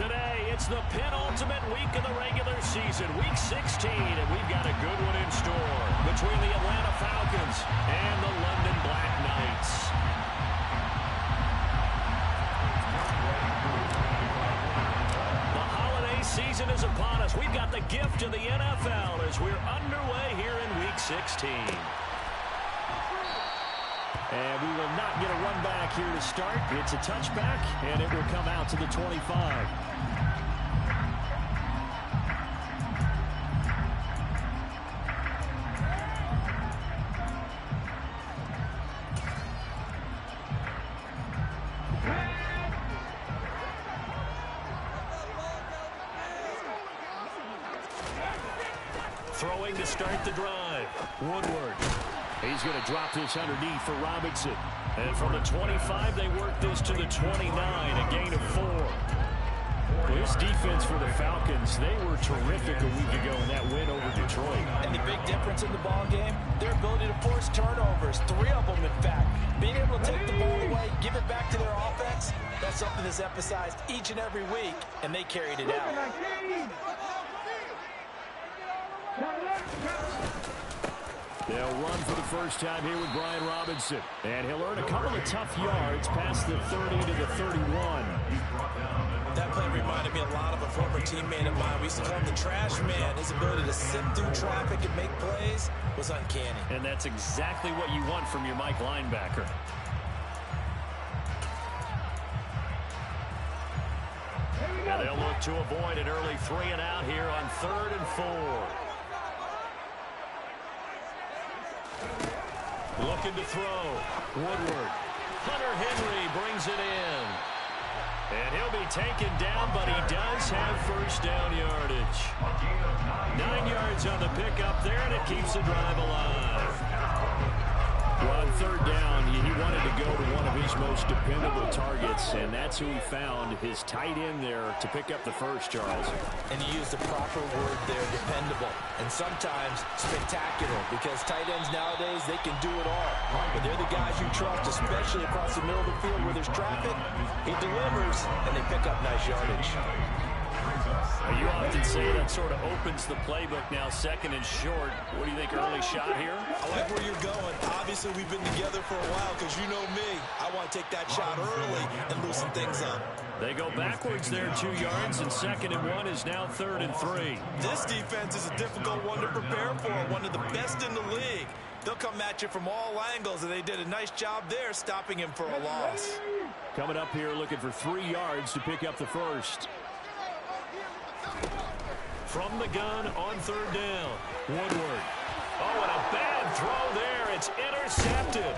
Today, it's the penultimate week of the regular season, Week 16, and we've got a good one in store between the Atlanta Falcons and the London Black Knights. The holiday season is upon us. We've got the gift of the NFL as we're underway here in Week 16. And we will not get a run back here to start. It's a touchback, and it will come out to the 25. Throwing to start the drive. Woodward. He's going to drop this underneath for Robinson. And from the 25, they work this to the 29, a gain of 4. Well, this defense for the Falcons, they were terrific a week ago in that win over Detroit. And the big difference in the ball game, their ability to force turnovers, 3 of them, in fact. Being able to take the ball away, give it back to their offense, that's something that's emphasized each and every week, and they carried it out. They'll run for the first time here with Brian Robinson. And he'll earn a couple of tough yards past the 30 to the 31. That play reminded me a lot of a former teammate of mine. We used to call him the trash man. His ability to sift through traffic and make plays was uncanny. And that's exactly what you want from your Mike linebacker. And they'll look to avoid an early 3-and-out here on 3rd and 4. Looking to throw. Woodward. Hunter Henry brings it in. And he'll be taken down, but he does have first down yardage. 9 yards on the pickup there, and it keeps the drive alive. Well, on 3rd down, he wanted to go to one of his most dependable targets, and that's who he found, his tight end there, to pick up the first, Charles. And he used the proper word there, dependable, and sometimes spectacular, because tight ends nowadays, they can do it all. But they're the guys you trust, especially across the middle of the field where there's traffic. He delivers, and they pick up nice yardage. You often say that sort of opens the playbook now, 2nd and short. What do you think, early shot here? I like where you're going. Obviously, we've been together for a while because you know me. I want to take that shot early and loosen things up. They go backwards there 2 yards, and 2nd and 1 is now 3rd and 3. This defense is a difficult one to prepare for, one of the best in the league. They'll come at you from all angles, and they did a nice job there stopping him for a loss. Coming up here looking for 3 yards to pick up the first. From the gun on 3rd down. Woodward. Oh, and a bad throw there. It's intercepted.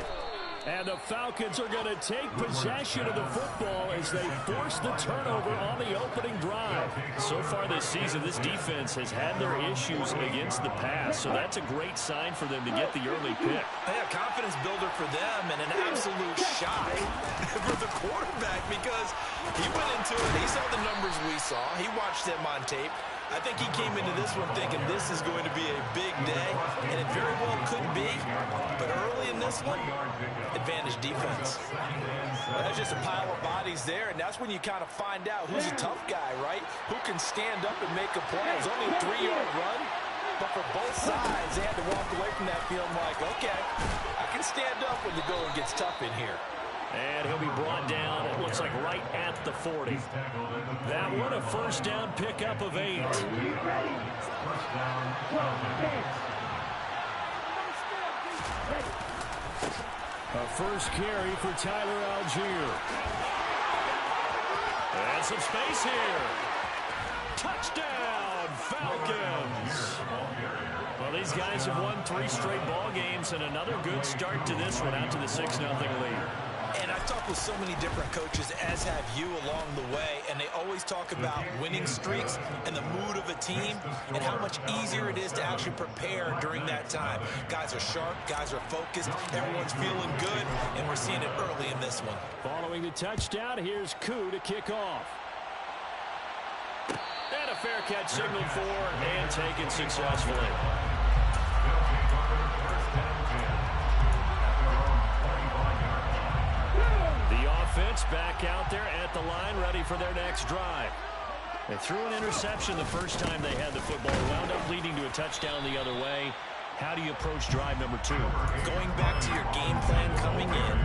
And the Falcons are going to take possession of the football as they force the turnover on the opening drive. So far this season, this defense has had their issues against the pass, so that's a great sign for them to get the early pick. A confidence builder for them and an absolute shock for the quarterback because he went into it. He saw the numbers we saw. He watched them on tape. I think he came into this one thinking this is going to be a big day, and it very well could be. But early in this one, advantage defense. Well, that's just a pile of bodies there, and that's when you kind of find out who's a tough guy, right? Who can stand up and make a play. It was only a 3-yard run, but for both sides, they had to walk away from that field like, okay, I can stand up when the going gets tough in here. And he'll be brought down, it looks like right at the 40. That one, a first down pickup of 8. A first carry for Tyler Algier. And some space here. Touchdown, Falcons. Well, these guys have won 3 straight ball games and another good start to this one out to the 6-0 lead. And I've talked with so many different coaches, as have you along the way, and they always talk about winning streaks and the mood of a team and how much easier it is to actually prepare during that time. Guys are sharp, guys are focused, everyone's feeling good, and we're seeing it early in this one. Following the touchdown, here's Koo to kick off. And a fair catch signaled for and taken successfully. The offense back out there at the line, ready for their next drive. They threw an interception the first time they had the football. Wound up leading to a touchdown the other way. How do you approach drive number 2? Going back to your game plan coming in,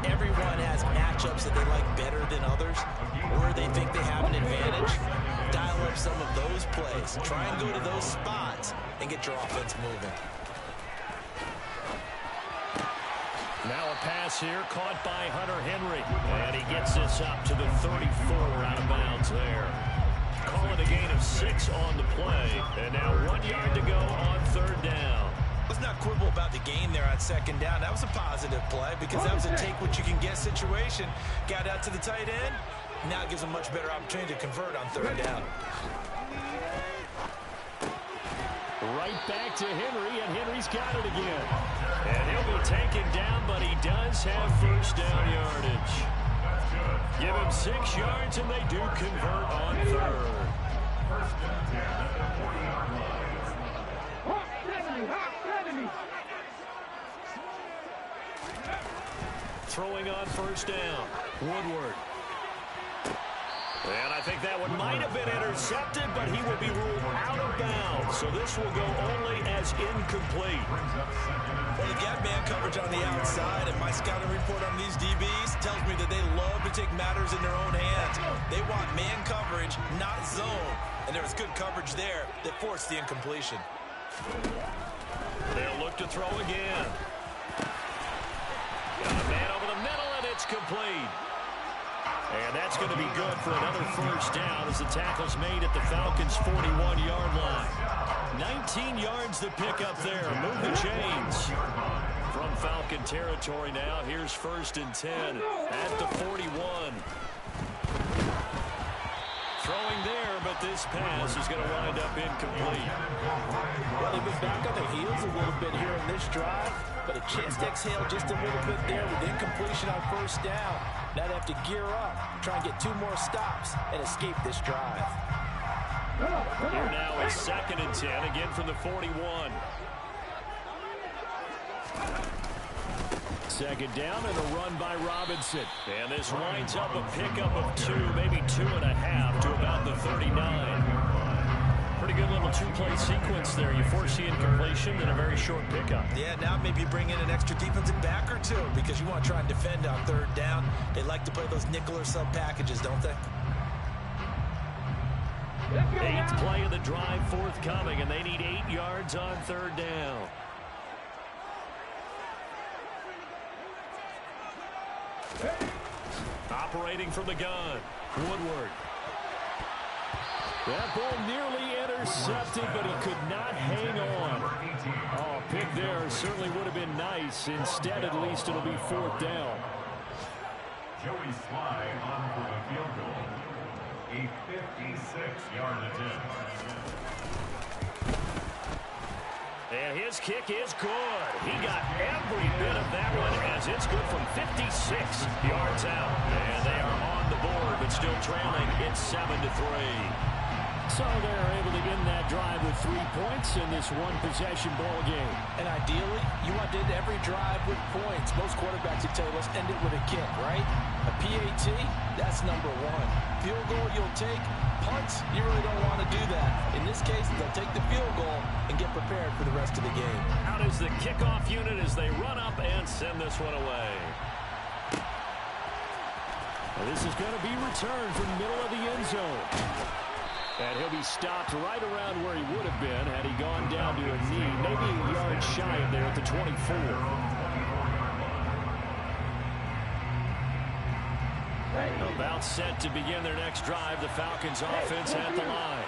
everyone has matchups that they like better than others, or they think they have an advantage. Dial up some of those plays. Try and go to those spots and get your offense moving. Now a pass here caught by Hunter Henry. And he gets this up to the 34 out of bounds there. Call it a gain of 6 on the play. And now 1 yard to go on 3rd down. Let's not quibble about the gain there on 2nd down. That was a positive play because that was a take-what-you-can-get situation. Got out to the tight end. Now it gives them much better opportunity to convert on 3rd down. Right back to Henry, and Henry's got it again. And he'll be taken down, but he does have 1st down yardage. Give him 6 yards, and they do convert on 3rd. Throwing on 1st down. Woodward. And I think that one might have been intercepted, but he will be ruled out of bounds. So this will go only as incomplete. Well, they've got man coverage on the outside, and my scouting report on these DBs tells me that they love to take matters in their own hands. They want man coverage, not zone. And there was good coverage there that forced the incompletion. They'll look to throw again. Got a man over the middle, and it's complete. And that's going to be good for another 1st down as the tackle's made at the Falcons' 41-yard line. 19 yards to pick up there. Move the chains. From Falcon territory now, here's 1st and 10 at the 41. Throwing there, but this pass is going to wind up incomplete. Well, they've been back on their heels a little bit here in this drive, but a chance to exhale just a little bit there with incompletion on 1st down. Now they have to gear up, try and get 2 more stops, and escape this drive. Here now is 2nd and 10, again from the 41. 2nd down and a run by Robinson. And this winds up a pickup of 2, maybe 2.5 to about the 39. Pretty good little 2-play sequence there. You force the incompletion and a very short pickup. Yeah, now maybe bring in an extra defensive back or 2 because you want to try and defend on 3rd down. They like to play those nickel or sub packages, don't they? 8th play of the drive forthcoming, and they need 8 yards on 3rd down. Operating from the gun, Woodward. That ball nearly intercepted, but he could not hang on. Oh, pick there certainly would have been nice. Instead, at least it'll be 4th down. Joey Sly on for the field goal. A 56-yard attempt. And his kick is good. He got every bit of that one as it's good from 56 yards out. And they are on the board, but still trailing. It's 7-3. So they're able to end that drive with 3 points in this one-possession ball game. And ideally, you want to end every drive with points. Most quarterbacks would tell us end it with a kick, right? A PAT, that's number 1. Field goal you'll take. Punts, you really don't want to do that. In this case, they'll take the field goal and get prepared for the rest of the game. Out is the kickoff unit as they run up and send this one away. Well, this is going to be returned from the middle of the end zone. And he'll be stopped right around where he would have been had he gone down to a knee, maybe a yard shy of there at the 24. About set to begin their next drive, the Falcons offense at the line.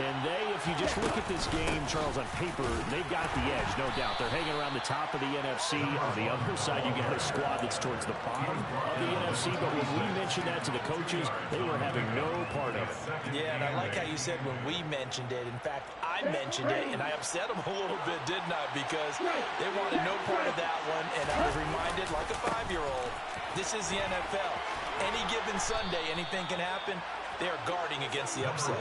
And they, if you just look at this game, Charles, on paper, they've got the edge, no doubt. They're hanging around the top of the NFC. On the other side, you got a squad that's towards the bottom of the NFC. But when we mentioned that to the coaches, they were having no part of it. Yeah, and I like how you said when we mentioned it. In fact, I mentioned it, and I upset them a little bit, didn't I? Because they wanted no part of that one. And I was reminded, like a 5-year-old, this is the NFL. Any given Sunday, anything can happen. They are guarding against the upset.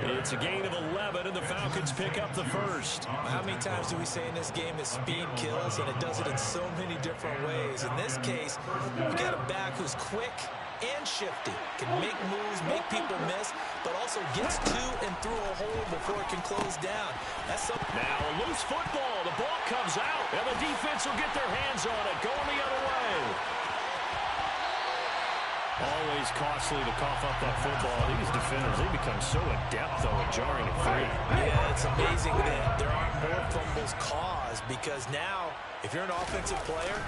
It's a gain of 11, and the Falcons pick up the first. How many times do we say in this game that speed kills, and it does it in so many different ways? In this case, you got a back who's quick and shifty, can make moves, make people miss, but also gets to and through a hole before it can close down. That's something. Now a loose football. The ball comes out, and the defense will get their hands on it, going the other way. Always costly to cough up that football. These defenders, they become so adept, though, at jarring it free. Yeah, it's amazing that there aren't more fumbles caused, because now, if you're an offensive player,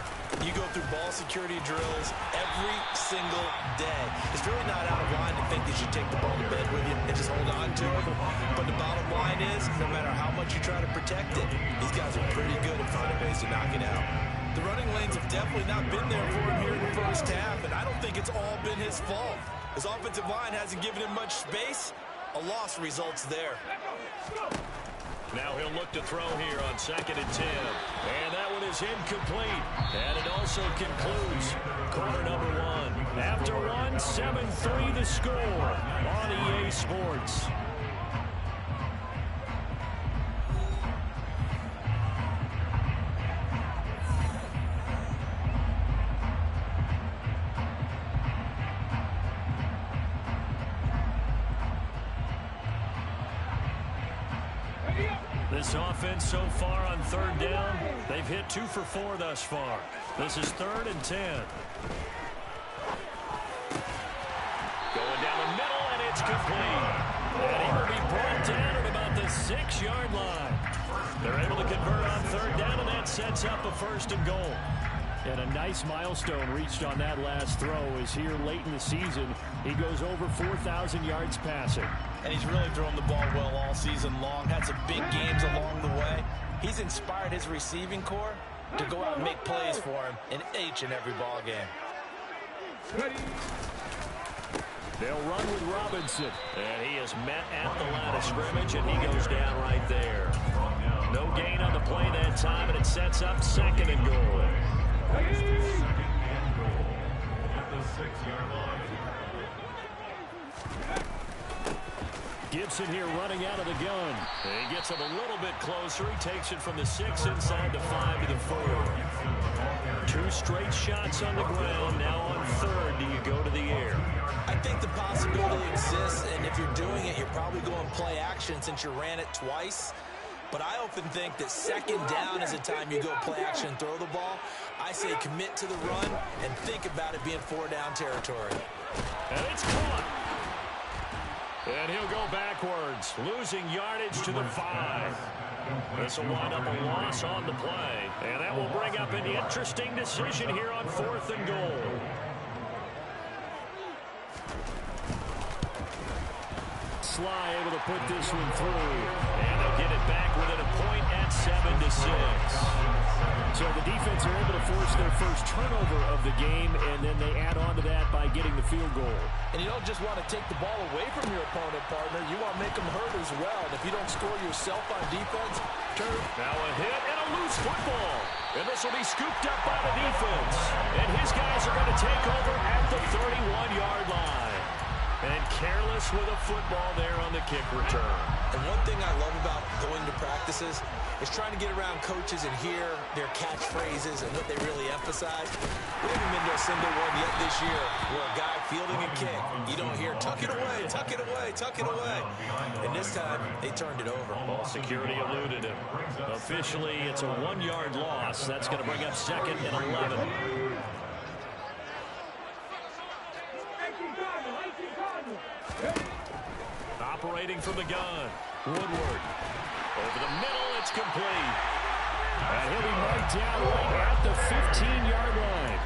you go through ball security drills every single day. It's really not out of line to think that you take the ball to bed with you and just hold on to it. But the bottom line is, no matter how much you try to protect it, these guys are pretty good at finding ways to knock it out. The running lanes have definitely not been there for him here in the first half, and I don't think it's all been his fault. His offensive line hasn't given him much space. A loss results there. Now he'll look to throw here on 2nd and 10. And that one is incomplete. And it also concludes quarter number 1. After one, 7-3 the score on EA Sports. This offense so far on 3rd down, they've hit 2 for 4 thus far. This is 3rd and 10. Going down the middle, and it's complete. And he will be brought down at about the 6-yard line. They're able to convert on 3rd down, and that sets up a 1st and goal. And a nice milestone reached on that last throw is here late in the season. He goes over 4,000 yards passing. And he's really thrown the ball well all season long. Had some big games along the way. He's inspired his receiving corps to go out and make plays for him in each and every ball game. They'll run with Robinson. And he is met at the line of scrimmage, and he goes down right there. No gain on the play that time, and it sets up 2nd and goal. Second and goal at the 6-yard line. Gibson here running out of the gun. He gets it a little bit closer. He takes it from the 6 inside the 5 to the 4. 2 straight shots on the ground. Now on 3rd, do you go to the air? I think the possibility exists, and if you're doing it, you're probably going play action since you ran it twice. But I often think that 2nd down is a time you go play action and throw the ball. I say commit to the run and think about it being 4-down territory. And it's caught. And he'll go backwards, losing yardage to the 5. This will wind up a loss on the play. And that will bring up an interesting decision here on 4th and goal. Sly able to put this one through. And they'll get it back within a point at 7-6. So the defense are able to force their first turnover of the game, and then they add on to that by getting the field goal. And you don't just want to take the ball away from your opponent, partner. You want to make them hurt as well. And if you don't score yourself on defense, turn. Now a hit and a loose football. And this will be scooped up by the defense. And his guys are going to take over at the 31-yard line. And careless with a football there on the kick return. And one thing I love about going to practices is trying to get around coaches and hear their catchphrases and what they really emphasize. We haven't been to a single one yet this year where a guy fielding a kick, you don't hear, tuck it away, tuck it away, tuck it away. And this time, they turned it over. Ball security eluded him. Officially, it's a 1-yard loss. That's going to bring up 2nd and 11. Operating from the gun, Woodward. Over the middle, it's complete. And he'll be marked down right at the 15-yard line.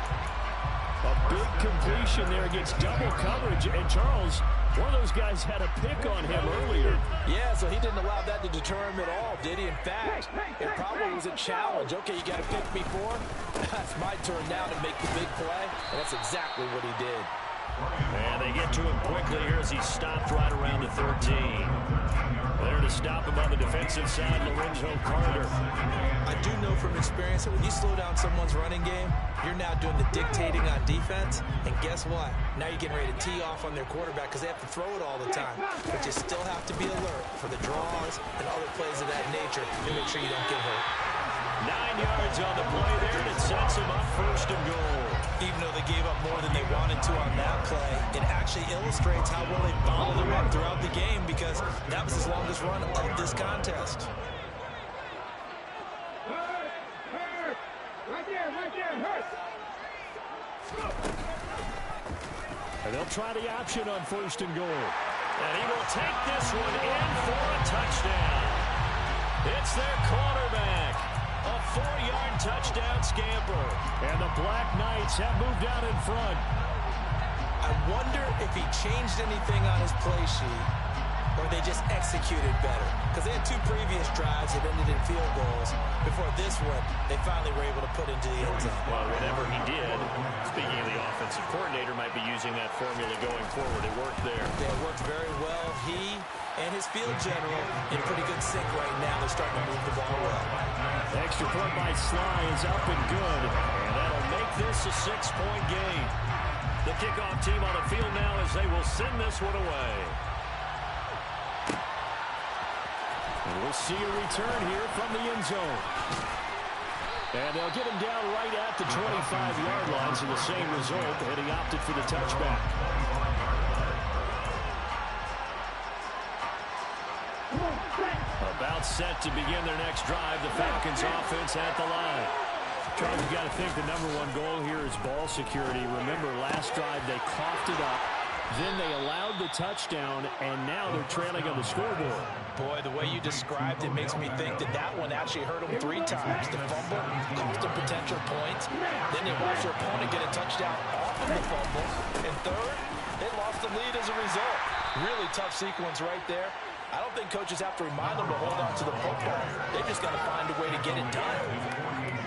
A big completion there against double coverage. And Charles, one of those guys had a pick on him earlier. Yeah, so he didn't allow that to deter him at all, did he? In fact, it probably was a challenge. Okay, you got to pick me for? That's my turn now to make the big play. And that's exactly what he did. And they get to him quickly here as he stopped right around the 13. There to stop him on the defensive side, Lorenzo Carter. I do know from experience that when you slow down someone's running game, you're now doing the dictating on defense. And guess what? Now you're getting ready to tee off on their quarterback because they have to throw it all the time. But you still have to be alert for the draws and other plays of that nature to make sure you don't get hurt. 9 yards on the play there, and it sets him up first and goal. Even though they gave up more than they wanted to on that play, it actually illustrates how well they followed him up throughout the game, because that was his longest run of this contest. And they'll try the option on first and goal. And he will take this one in for a touchdown. It's their quarterback. A 4-yard touchdown scamper. And the Black Knights have moved out in front. I wonder if he changed anything on his play sheet, or they just executed better. Because they had 2 previous drives that ended in field goals. Before this one, they finally were able to put into the end zone. Well, whatever he did, speaking of the offensive coordinator, might be using that formula going forward. It worked there. Yeah, it worked very well. He and his field general in pretty good sync right now. They're starting to move the ball well. The extra point by Sly is up and good. And that'll make this a 6-point game. The kickoff team on the field now as they will send this one away. And we'll see a return here from the end zone. And they'll get him down right at the 25-yard line, so the same result, and he opted for the touchback. About set to begin their next drive, the Falcons offense at the line. Charles, you got to think the #1 goal here is ball security. Remember, last drive they coughed it up, then they allowed the touchdown, and now they're trailing on the scoreboard. Boy, the way you described it makes me think that that one actually hurt them 3 times. The fumble cost them potential points. Then they watched their opponent get a touchdown off of the fumble. And third, they lost the lead as a result. Really tough sequence right there. I don't think coaches have to remind them to hold on to the football. They just got to find a way to get it done.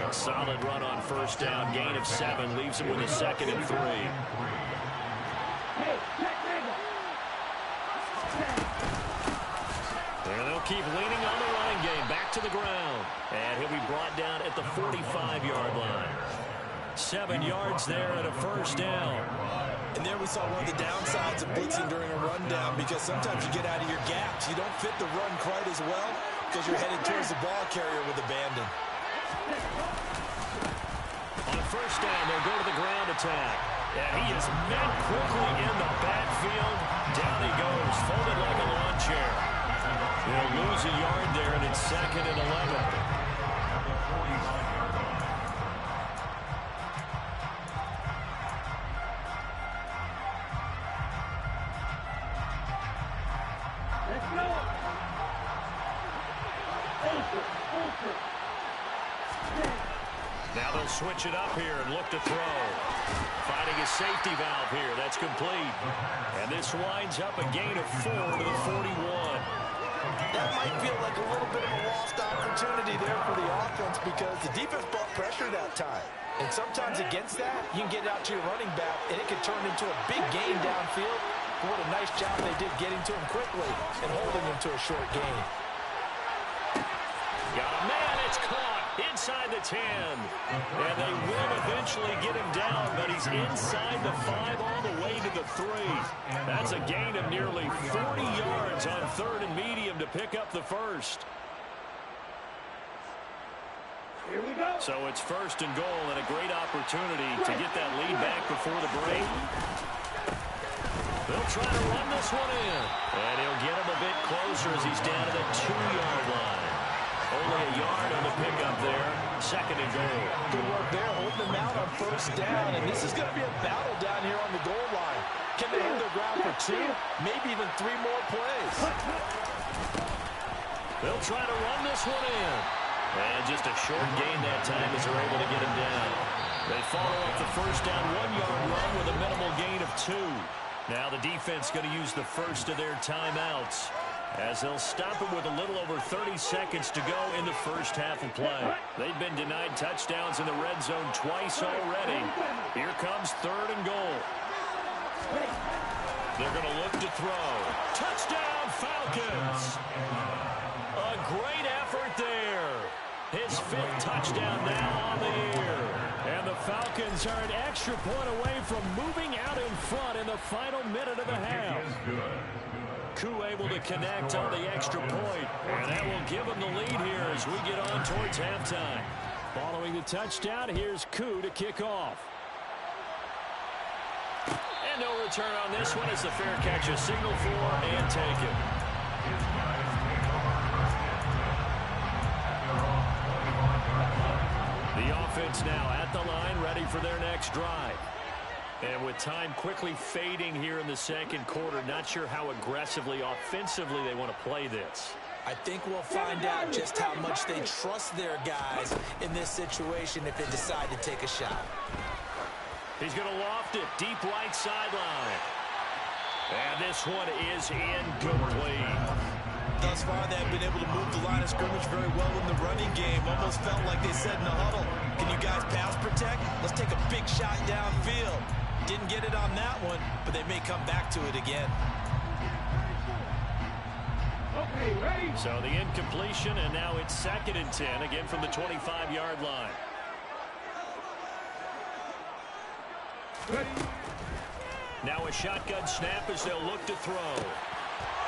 A solid run on first down, gain of 7, leaves them with a 2nd and 3. And they'll keep leaning on the running game, back to the ground. And he'll be brought down at the 45-yard line. 7 yards there and a first down. And there we saw one of the downsides of blitzing during a rundown, because sometimes you get out of your gaps. You don't fit the run quite as well because you're headed towards the ball carrier with abandon. On first down, they'll go to the ground attack. And he is met quickly in the backfield. Down he goes, folded like a lawn chair. They'll lose a yard there, and it's 2nd and 11. Now they'll switch it up here and look to throw. Finding a safety valve here. That's complete. And this winds up a gain of 4 to the 41. That might feel like a little bit of a lost opportunity there for the offense, because the defense brought pressure that time. And sometimes against that, you can get out to your running back, and it can turn into a big gain downfield. But what a nice job they did getting to him quickly and holding him to a short gain. Got a man, it's caught inside the 10. And they will eventually get him down, but he's inside the 5 all the way to the 3. That's a gain of nearly 40 yards on 3rd and medium to pick up the first. Here we go. So it's 1st and goal, and a great opportunity to get that lead back before the break. They'll try to run this one in. And he'll get him a bit closer as he's down to the 2-yard line. Only a yard on the pickup there. 2nd and goal. Good work there, holding them out on first down. And this is going to be a battle down here on the goal line. Can they hold their ground for 2, maybe even 3 more plays? They'll try to run this one in. And just a short gain that time as they're able to get him down. They follow up the first down 1-yard run with a minimal gain of 2. Now the defense going to use the first of their timeouts, as they'll stop him with a little over 30 seconds to go in the first half of play. They've been denied touchdowns in the red zone twice already. Here comes 3rd and goal. They're going to look to throw. Touchdown, Falcons! A great effort there. His 5th touchdown now on the year. And the Falcons are an extra point away from moving out in front in the final minute of the half. Koo able to connect on the extra point, and that will give them the lead here as we get on towards halftime. Following the touchdown, here's Koo to kick off. And no return on this one as the fair catch is signaled for and taken. The offense now at the line, ready for their next drive. And with time quickly fading here in the second quarter, not sure how aggressively, offensively they want to play this. I think we'll find out just how much they trust their guys in this situation if they decide to take a shot. He's going to loft it deep right sideline. And this one is incomplete. Thus far, they have been able to move the line of scrimmage very well in the running game. Almost felt like they said in the huddle, can you guys pass protect? Let's take a big shot downfield. Didn't get it on that one, but they may come back to it again. Okay, ready? So the incompletion, and now it's 2nd and 10, again from the 25-yard line. Ready? Now a shotgun snap as they'll look to throw.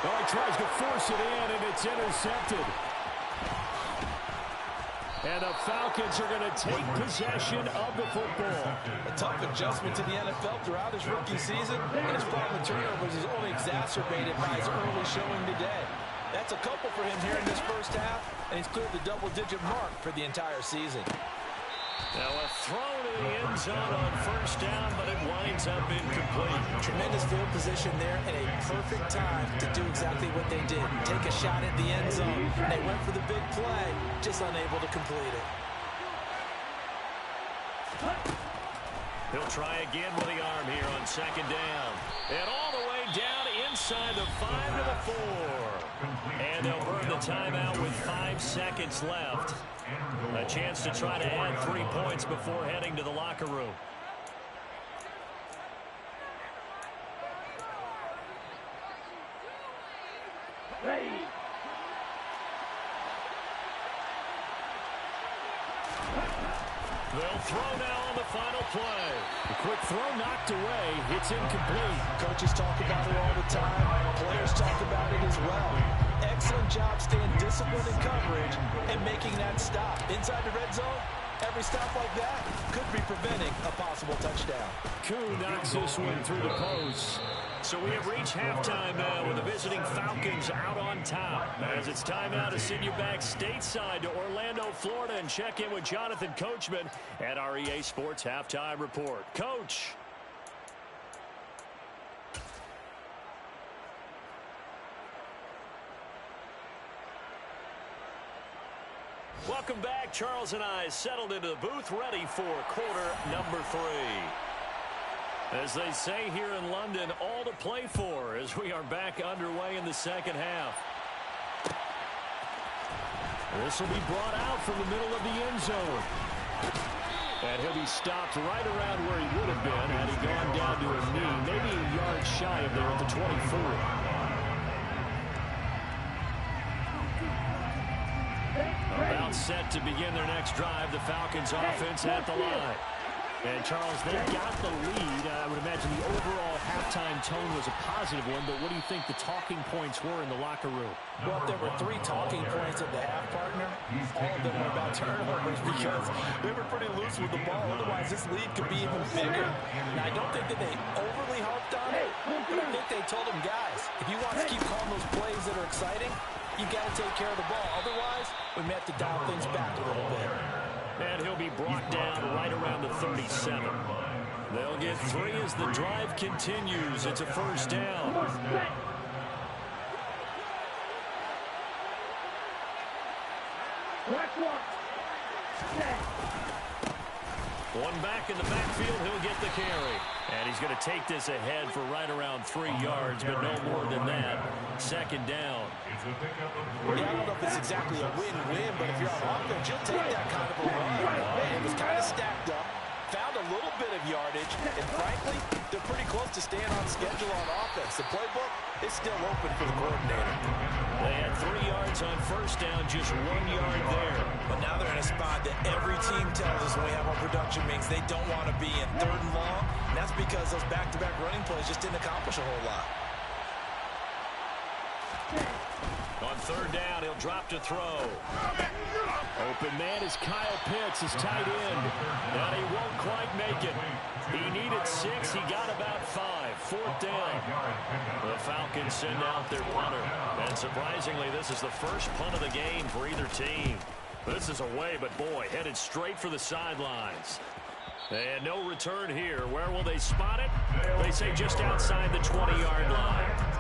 Oh, he tries to force it in, and it's intercepted. And the Falcons are going to take possession of the football. A tough adjustment to the NFL throughout his rookie season, and his problem with turnovers is only exacerbated by his early showing today. That's a couple for him here in this first half, and he's cleared the double-digit mark for the entire season. Now a throw to the end zone on 1st down, but it winds up incomplete. Tremendous field position there and a perfect time to do exactly what they did. Take a shot at the end zone. They went for the big play, just unable to complete it. He'll try again with the arm here on 2nd down. And all the way down inside the 5 to the 4. And they'll burn the timeout with 5 seconds left. A chance to try to add 3 points before heading to the locker room. Ready? They'll throw now on the final play. A quick throw knocked away. It's incomplete. Coaches talk about it all the time. Players talk about it as well. Excellent job staying disciplined in coverage and making that stop. Inside the red zone, every stop like that could be preventing a possible touchdown. Koo knocks this one through the post. So we have reached halftime now with the visiting Falcons out on top. As it's time now to send you back stateside to Orlando, Florida, and check in with Jonathan Coachman at our EA Sports Halftime Report. Coach. Welcome back. Charles and I settled into the booth ready for quarter number 3. As they say here in London, all to play for as we are back underway in the second half. This will be brought out from the middle of the end zone. And he'll be stopped right around where he would have been had he gone down to a knee, maybe a yard shy of there at the 24. About set to begin their next drive, the Falcons offense at the line. And, Charles, they got the lead. I would imagine the overall halftime tone was a positive one, but what do you think the talking points were in the locker room? Well, if there were 3 talking points at the half, partner, all of them were about turnovers because they were pretty loose with the ball. Otherwise, this lead could be even bigger. Now, I don't think that they overly harped on it, but I think they told them, guys, if you want to keep calling those plays that are exciting, you got to take care of the ball. Otherwise, we may have to dial things back a little bit. And he'll be brought down right around the 37. They'll get 3 as the drive continues. It's a 1st down. One back in the backfield, he'll get the carry. And he's going to take this ahead for right around 3 yards, but no more than that. 2nd down. Yeah, I don't know if it's exactly a win-win, but if you're on offense, you'll take that kind of a run. It was kind of stacked up, found a little bit of yardage, and frankly, they're pretty close to staying on schedule on offense. The playbook is still open for the coordinator. They had 3 yards on 1st down, just 1 yard there. But now they're in a spot that every team tells us when we have our production meetings they don't want to be in 3rd and long. And that's because those back-to-back running plays just didn't accomplish a whole lot. On third down, he'll drop to throw. Open man is Kyle Pitts, his tight end. And he won't quite make it. He needed 6. He got about 5. Fourth down. The Falcons send out their punter. And surprisingly, this is the first punt of the game for either team. This is away, but boy, headed straight for the sidelines. And no return here. Where will they spot it? They say just outside the 20-yard line.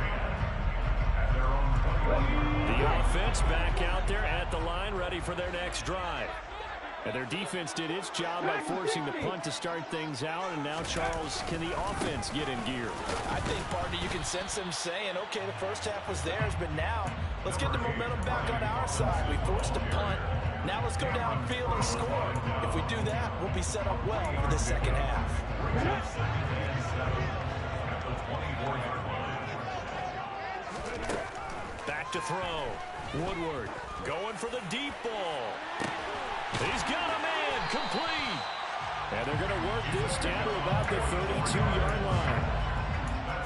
The offense back out there at the line, ready for their next drive. And their defense did its job by forcing the punt to start things out. And now, Charles, can the offense get in gear? I think, partner, you can sense them saying, okay, the first half was theirs, but now let's get the momentum back on our side. We forced a punt. Now let's go downfield and score. If we do that, we'll be set up well for the second half. Back to throw. Woodward going for the deep ball. He's got a man complete. And they're going to work this down to about the 32-yard line.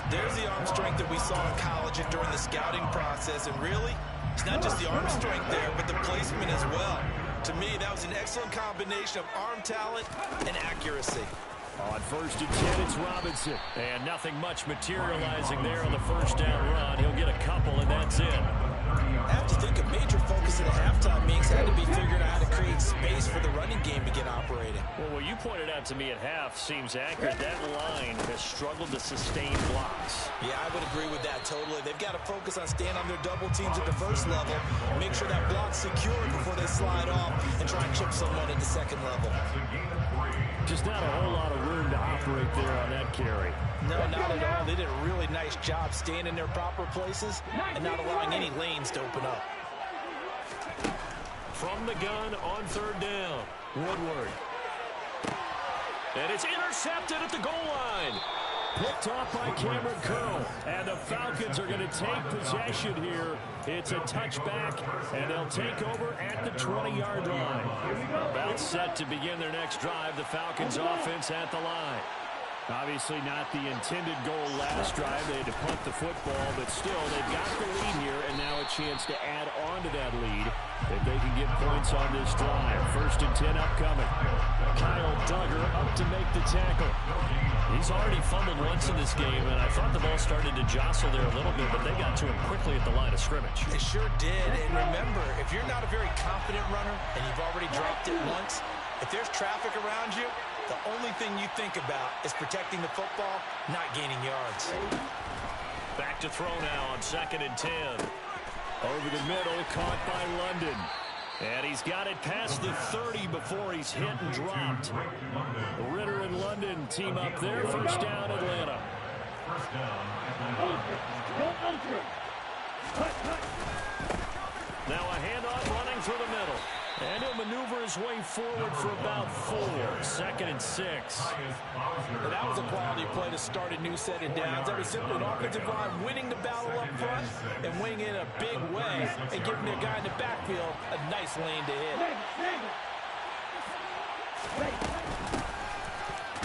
There's the arm strength that we saw in college and during the scouting process. And really, it's not just the arm strength there, but the placement as well. To me, that was an excellent combination of arm talent and accuracy. On first and 10, it's Robinson. And nothing much materializing there on the first down run. He'll get a couple, and that's it. I have to think a major focus at the halftime meetings had to be figuring out how to create space for the running game to get operating. Well, what you pointed out to me at half seems accurate. That line has struggled to sustain blocks. Yeah, I would agree with that totally. They've got to focus on staying on their double teams at the first level, make sure that block's secured before they slide off, and try and chip someone at the second level. Just not a whole lot of room to operate there on that carry. No, not at all. They did a really nice job staying in their proper places and not allowing any lanes to open up. From the gun on third down, Woodward. And it's intercepted at the goal line. Picked off by Cameron Curl. And the Falcons are going to take possession here. It's a touchback, and they'll take over at the 20-yard line. About set to begin their next drive. The Falcons offense at the line. Obviously not the intended goal last drive. They had to punt the football, but still, they've got the lead here, and now a chance to add on to that lead if they can get points on this drive. First and 10 upcoming. Kyle Duggar up to make the tackle. He's already fumbled once in this game, and I thought the ball started to jostle there a little bit, but they got to him quickly at the line of scrimmage. It sure did, and remember, if you're not a very confident runner and you've already dropped it once, if there's traffic around you, the only thing you think about is protecting the football, not gaining yards. Back to throw now on second and 10. Over the middle, caught by London. And he's got it past the 30 before he's hit and dropped. Ritter and London team up there. First down, Atlanta. Now a handoff running through the middle. And he'll maneuver his way forward for about 4. Second and 6. And that was a quality play to start a new set of downs. That was simply an offensive line winning the battle up front and winning in a big way and giving their guy in the backfield a nice lane to hit.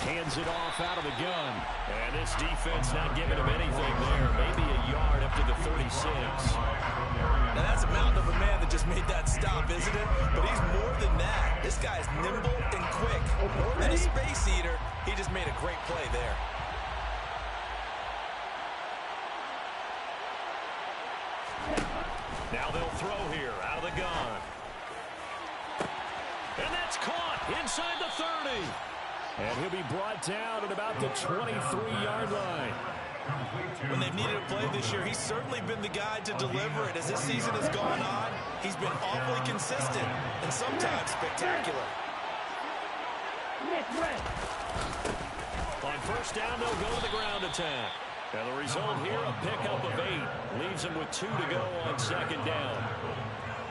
Hands it off out of the gun. And this defense not giving him anything there. Maybe a yard up to the 36. Now that's a mountain of a man that just made that stop, isn't it? But he's more than that. This guy's nimble and quick. More than a space eater, he just made a great play there. Now they'll throw here out of the gun. And that's caught inside the 30. And he'll be brought down at about the 23-yard line. When they've needed a play this year, he's certainly been the guy to deliver it. As this season has gone on, he's been awfully consistent and sometimes spectacular. On first down, they'll go to the ground attack. And the result here, a pickup of 8. Leaves them with 2 to go on second down.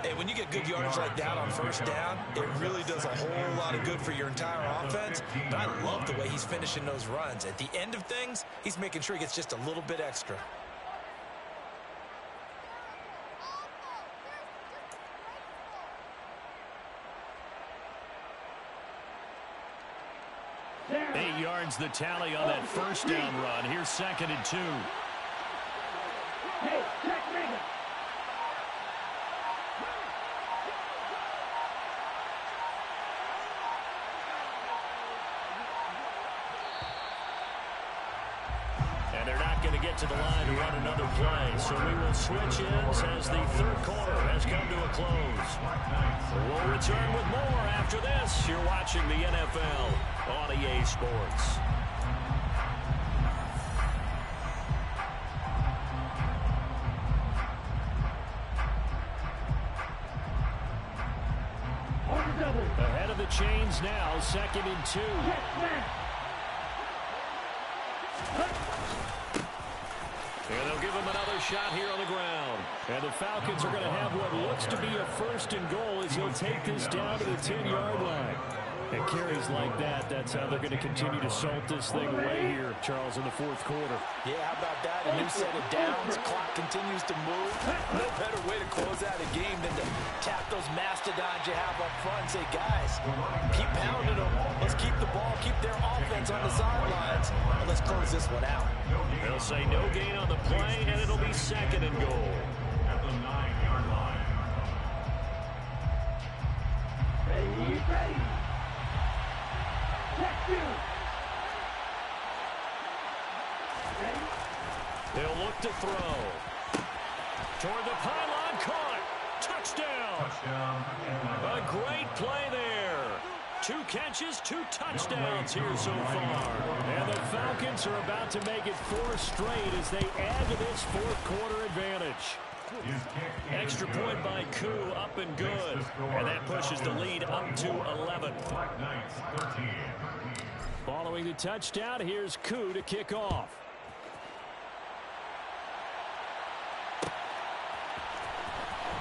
Hey, when you get good yardage like that on first down, it really does a whole lot of good for your entire offense. But I love the way he's finishing those runs. At the end of things, he's making sure he gets just a little bit extra. Eight yards the tally on that first down run. Here's second and 2. back to the line to run another play. So we will switch ends as the third quarter has come to a close. We'll return with more after this. You're watching the NFL on EA Sports. Ahead of the chains now, 2nd and 2. And they'll give him another shot here on the ground. And the Falcons are going to have what looks to be a 1st and goal as he'll take this down to the 10-yard line. And carries like that, that's how they're going to continue to salt this thing away here, Charles, in the 4th quarter. Yeah, how about that? A new set of downs. Clock continues to move. No better way to close out a game than to tap those mastodons you have up front and say, guys, keep pounding them. Let's keep the ball, keep their offense on the sidelines, and let's close this one out. They'll say no gain on the play, and it'll be 2nd and goal. At the 9-yard line. Ready. They'll look to throw. Toward the pylon, caught. Touchdown. A great play there. 2 catches, 2 touchdowns here so far. And the Falcons are about to make it 4 straight as they add to this 4th quarter advantage. Extra point by Koo, up and good. And that pushes the lead up to 11. Following the touchdown, here's Koo to kick off.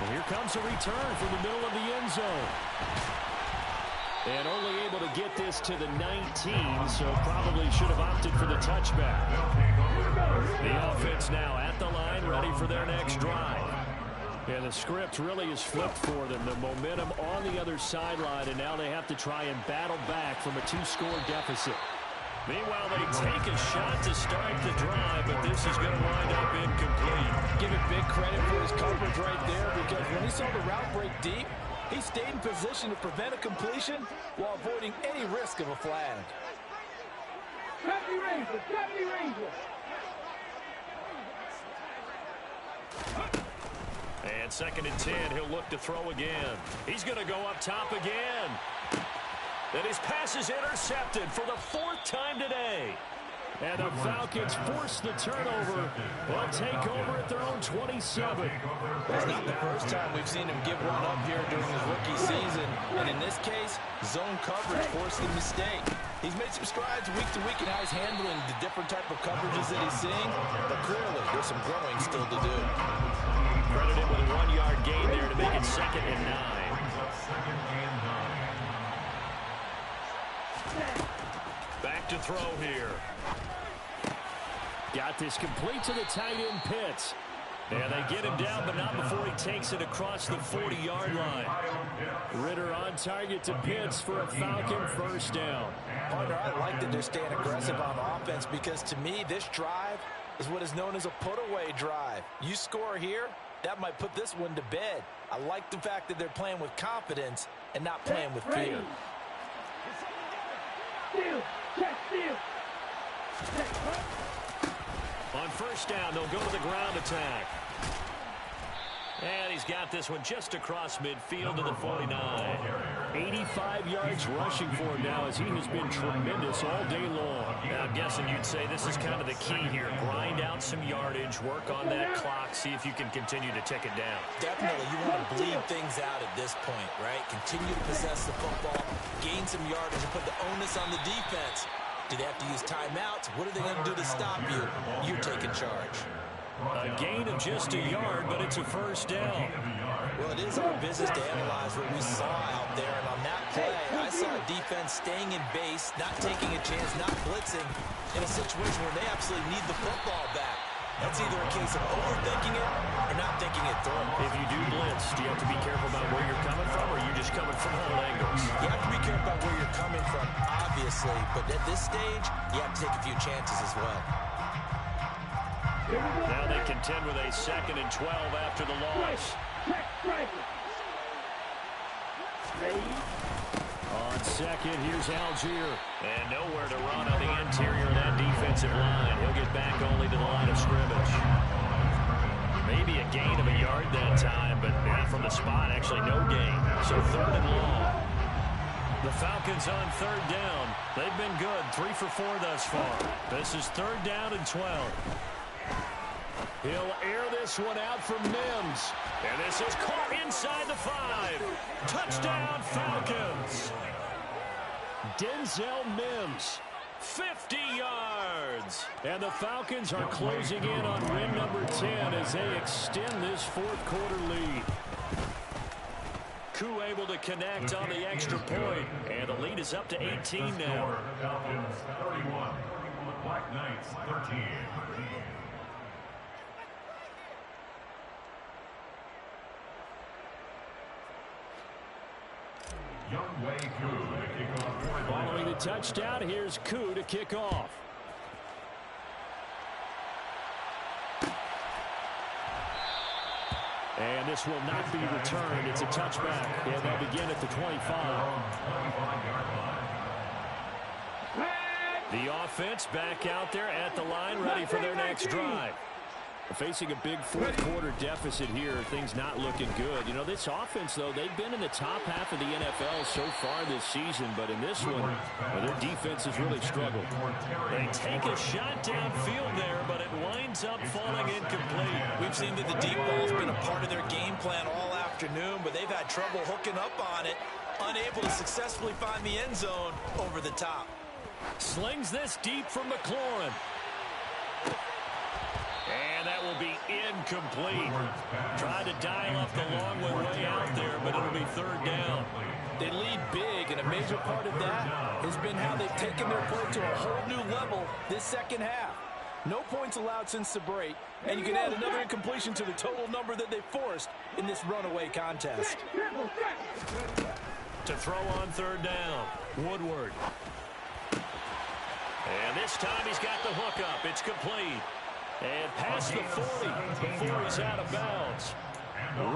And here comes a return from the middle of the end zone. And only able to get this to the 19, so probably should have opted for the touchback. The offense now at the line, ready for their next drive. And the script really is flipped for them. The momentum on the other sideline, and now they have to try and battle back from a 2-score deficit. Meanwhile, they take a shot to start the drive, but this is going to wind up incomplete. Give it big credit for his coverage right there, because when he saw the route break deep, he stayed in position to prevent a completion while avoiding any risk of a flag. And 2nd and 10, he'll look to throw again. He's going to go up top again. And his pass is intercepted for the 4th time today. And the Falcons force the turnover. They'll take over at their own 27. It's not the first time we've seen him give one up here during his rookie season. And in this case, zone coverage forced the mistake. He's made some strides week to week in how he's handling the different type of coverages that he's seeing. But clearly, there's some growing still to do. Credited with a 1-yard gain there to make it 2nd and 9. Back to throw here. Got this complete to the tight end Pitts. And they get him down, but not before he takes it across the 40-yard line. Ritter on target to Pitts for a Falcon 1st down. Partner, I like that they're staying aggressive on offense, because to me, this drive is what is known as a put-away drive. You score here, that might put this one to bed. I like the fact that they're playing with confidence and not playing with fear. On 1st down, they'll go to the ground attack. And he's got this one just across midfield to the 49. 85 yards rushing for him now, as he has been tremendous all day long. Now, I'm guessing you'd say this is kind of the key here. Grind out some yardage, work on that clock, see if you can continue to tick it down. Definitely, you want to bleed things out at this point, right? Continue to possess the football, gain some yardage, and put the onus on the defense. Do they have to use timeouts? What are they going to do to stop you? You're taking charge. A gain of just a yard, but it's a 1st down. Well, it is our business to analyze what we saw out there, and on that play, I saw a defense staying in base, not taking a chance, not blitzing, in a situation where they absolutely need the football back. That's either a case of overthinking it or not thinking it through. If you do blitz, do you have to be careful about where you're coming from, or are you just coming from all angles? You have to be careful about where you're coming from, obviously, but at this stage, you have to take a few chances as well. Now they contend with a 2nd and 12 after the loss. On second. Here's Algier. And nowhere to run on the interior of that defensive line. He'll get back only to the line of scrimmage. Maybe a gain of a yard that time, but from the spot, actually no gain. So 3rd and long. The Falcons on 3rd down. They've been good, 3 for 4 thus far. This is 3rd down and 12. He'll air this one out for Mims. And this is caught inside the 5. Touchdown, Falcons. Denzel Mims, 50 yards. and the Falcons are closing in on win number 10 as they extend this 4th quarter lead. Koo able to connect on the extra point, and the lead is up to 18 now. Falcons 31, Black Knights 13. Following the touchdown, here's Koo to kick off. And this will not be returned. It's a touchback. And they'll begin at the 25. The offense back out there at the line, ready for their next drive. Facing a big 4th quarter deficit here, things not looking good. You know, this offense, though, they've been in the top half of the NFL so far this season, but in this one, well, their defense has really struggled. They take a shot downfield there, but it winds up falling incomplete. We've seen that the deep ball's been a part of their game plan all afternoon, but they've had trouble hooking up on it, unable to successfully find the end zone over the top. Slings this deep from McLaurin. And that will be incomplete. Tried to dial up the long way out there, but it'll be 3rd down. They lead big, and a major part of that has been how they've taken their play to a whole new level this second half. No points allowed since the break, and you can add another incompletion to the total number that they forced in this runaway contest. To throw on 3rd down, Woodward. And this time he's got the hookup. It's complete. And past the 40 before he's out of bounds.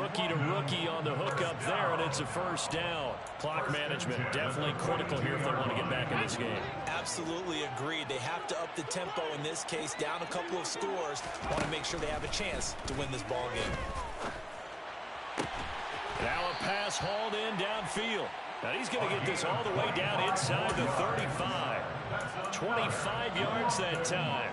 Rookie to rookie on the hookup there, and it's a 1st down. Clock management definitely critical here if they want to get back in this game. Absolutely agreed. They have to up the tempo in this case, down a couple of scores. Want to make sure they have a chance to win this ball game. Now a pass hauled in downfield. Now he's going to get this all the way down inside the 35. 25 yards that time.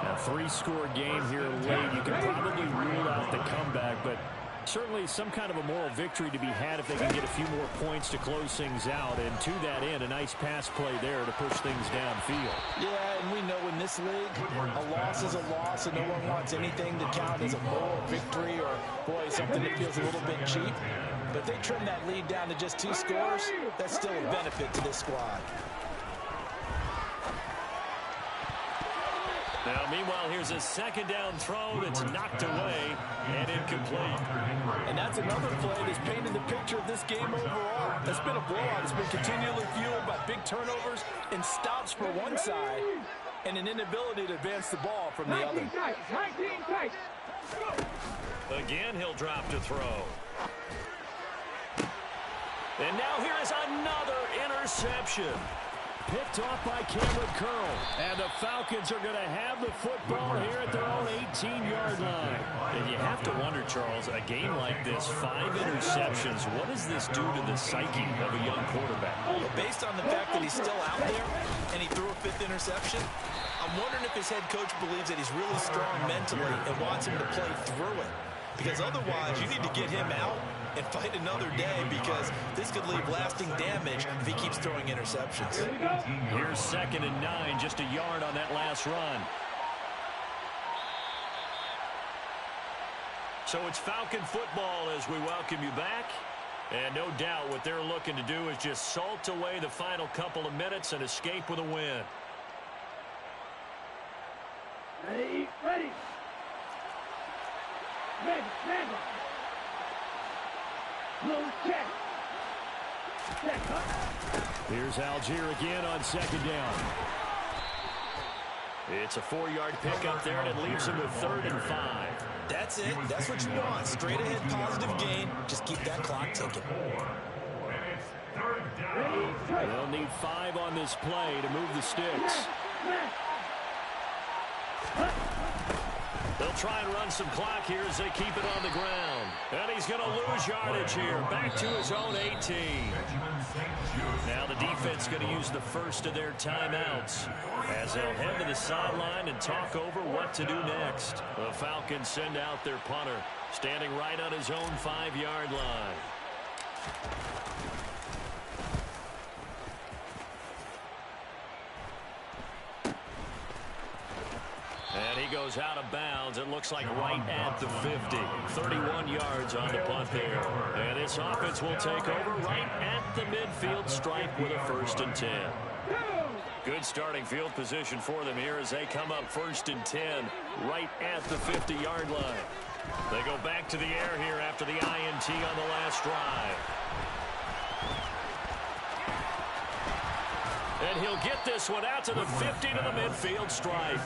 A 3-score game here late. You can probably rule out the comeback, but certainly some kind of a moral victory to be had if they can get a few more points to close things out. And to that end, a nice pass play there to push things downfield. Yeah, and we know in this league, a loss is a loss, and no one wants anything to count as a moral victory or, boy, something that feels a little bit cheap. But if they trim that lead down to just 2 scores, that's still a benefit to this squad. Now, meanwhile, here's a 2nd down throw that's knocked away and incomplete. And that's another play that's painted the picture of this game overall. It's been a blowout. It's been continually fueled by big turnovers and stops for one side and an inability to advance the ball from the other. Again, he'll drop to throw. And now here is another interception. Picked off by Cameron Curl. And the Falcons are going to have the football here at their own 18-yard line. And you have to wonder, Charles, a game like this, 5 interceptions, what does this do to the psyche of a young quarterback? Well, based on the fact that he's still out there and he threw a 5th interception, I'm wondering if his head coach believes that he's really strong mentally and wants him to play through it. Because otherwise, you need to get him out and fight another day, because this could leave lasting damage if he keeps throwing interceptions. Here's 2nd and 9, just a yard on that last run. So it's Falcon football as we welcome you back. And no doubt what they're looking to do is just salt away the final couple of minutes and escape with a win. Ready, ready. Ready, ready. Low check. Check up. Here's Algier again on 2nd down. It's a 4-yard pickup there, and it leaves him with 3rd and 5. That's it. That's what you want. Straight ahead positive gain. Just keep that clock ticking. Third down. They'll need 5 on this play to move the sticks. They'll try and run some clock here as they keep it on the ground. And he's going to lose yardage here. Back to his own 18. Now the defense going to use the first of their timeouts as they'll head to the sideline and talk over what to do next. The Falcons send out their punter, standing right on his own 5-yard line. And he goes out of bounds. It looks like right at the 50. 31 yards on the punt there. And this offense will take over right at the midfield stripe with a 1st and 10. Good starting field position for them here as they come up 1st and 10 right at the 50-yard line. They go back to the air here after the INT on the last drive. And he'll get this one out to the 50 to the midfield stripe.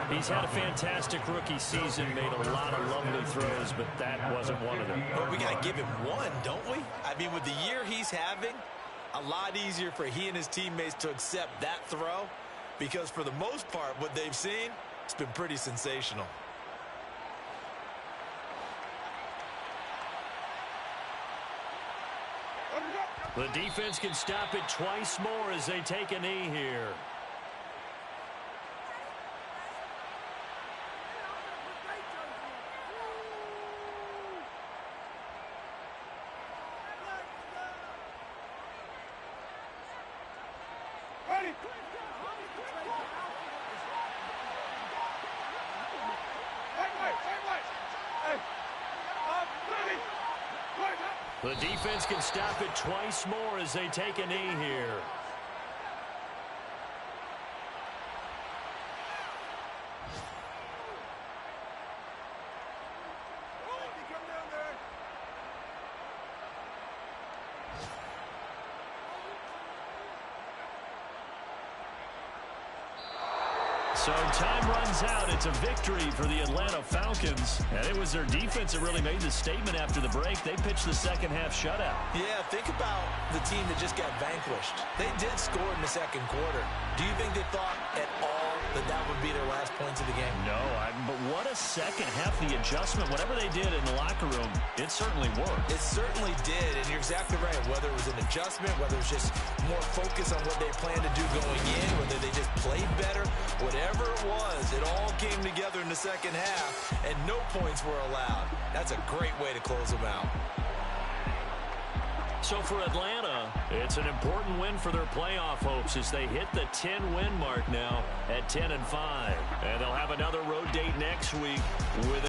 He's had a fantastic rookie season, made a lot of lovely throws, but that wasn't one of them. Well, we got to give him one, don't we? I mean, with the year he's having, a lot easier for he and his teammates to accept that throw because for the most part, what they've seen, it's been pretty sensational. The defense can stop it twice more as they take a knee here. The defense can stop it twice more as they take a knee here. So time runs out. It's a victory for the Atlanta Falcons. And it was their defense that really made the statement after the break. They pitched the second half shutout. Yeah, think about the team that just got vanquished. They did score in the second quarter. Do you think they thought at all that that would be their last points of the game? No, but what a second half. The adjustment, whatever they did in the locker room, it certainly worked. It certainly did, and you're exactly right. Whether it was an adjustment, whether it was just more focus on what they planned to do going in, whether they just played better, whatever it was, it all came together in the second half, and no points were allowed. That's a great way to close them out. So for Atlanta, it's an important win for their playoff hopes as they hit the 10-win mark now at 10-5. And they'll have another road date next week with